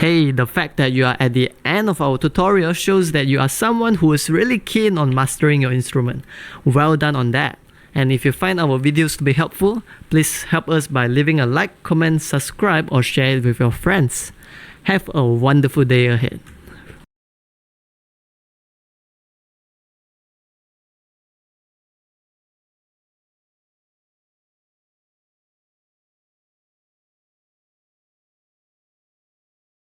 Hey, the fact that you are at the end of our tutorial shows that you are someone who is really keen on mastering your instrument. Well done on that. And if you find our videos to be helpful, please help us by leaving a like, comment, subscribe, or share it with your friends. Have a wonderful day ahead.